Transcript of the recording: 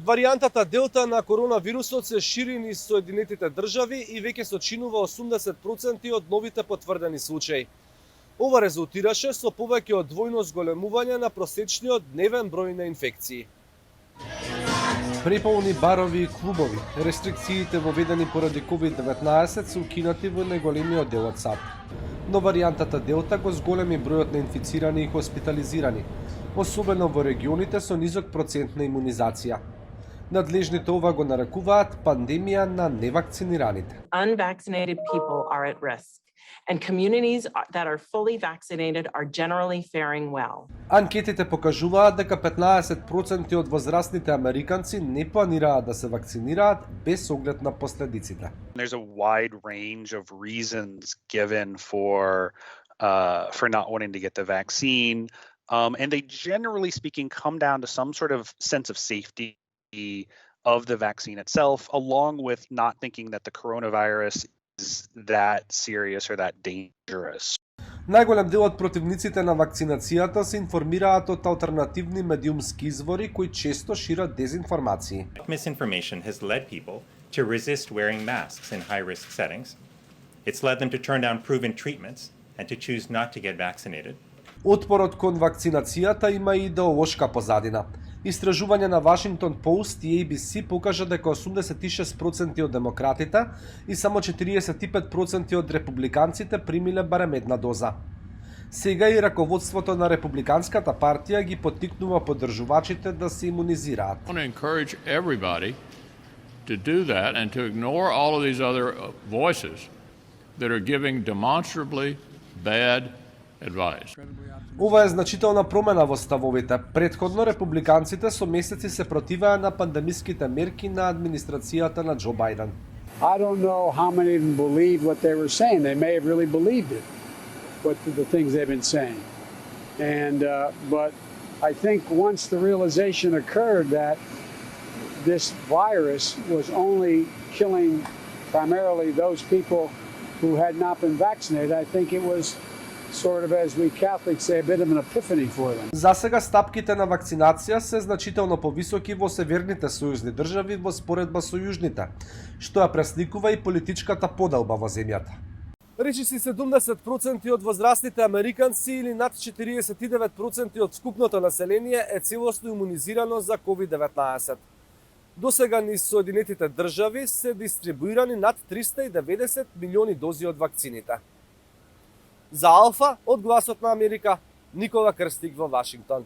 Варијантата Делта на коронавирусот се шири низ Соединетите држави и веќе сочинува 80% од новите потврдени случаи. Ова резултираше со повеќе од двојно зголемување на просечниот дневен број на инфекции. Преполни барови и клубови. Рестрикциите воведени поради COVID-19 се укинати во најголемиот дел од САД. Но варијантата Делта го зголеми бројот на инфицирани и хоспитализирани, особено во регионите со низок процент на имунизација. Надлежните ова го нарекуваат пандемија на невакцинираните. Unvaccinated people are at risk, and communities that are fully vaccinated are generally faring well. Анкетите покажуваат дека 15% од возрастните американци не планираат да се вакцинираат без оглед на последиците. There's a wide range of reasons given for not wanting to get the vaccine, and they generally speaking come down to some sort of sense of safety of the vaccine itself, along with not thinking that the coronavirus is that serious or that dangerous. Најголем дел од противниците на вакцинацијата се информираат од алтернативни медиумски извори кои често шират дезинформации. Misinformation has led people to resist wearing masks in high-risk settings. It's led them to turn down proven treatments and to choose not to get vaccinated. Отпорот кон вакцинацијата има и идеолошка позадина. Истражување на Washington Post и ABC покажа дека 86% од демократите и само 45% од републиканците примиле барем една доза. Сега и раководството на републиканската партија ги поттикнува поддржувачите да се имунизираат. I want to encourage everybody to do that and to ignore all of these other voices that are giving demonstrably bad advice. Ова е значителна промена во ставовите. Претходно републиканците со месеци се противеа на пандемиските мерки на администрацијата на Џо Бајден. I don't know how many of them believed what they were saying. They may have really believed it, what the things they've been saying. And but I think once the realization occurred that this virus was only killing primarily those people who had not been vaccinated, I think it was sort of, as we Catholics say, a bit of an epiphany for them. За сега стапките на вакцинација се значително повисоки во северните сојузни држави во споредба со јужните, што ја пресликува и политичката поделба во земјата. Речиси 70% од возрастните американци или над 49% од скупното население е целосно имунизирано за COVID-19. Досега низ Соединетите држави се дистрибуирани над 390 милиони дози од вакцините. За Алфа, од Гласот на Америка, Никола Крстик во Вашингтон.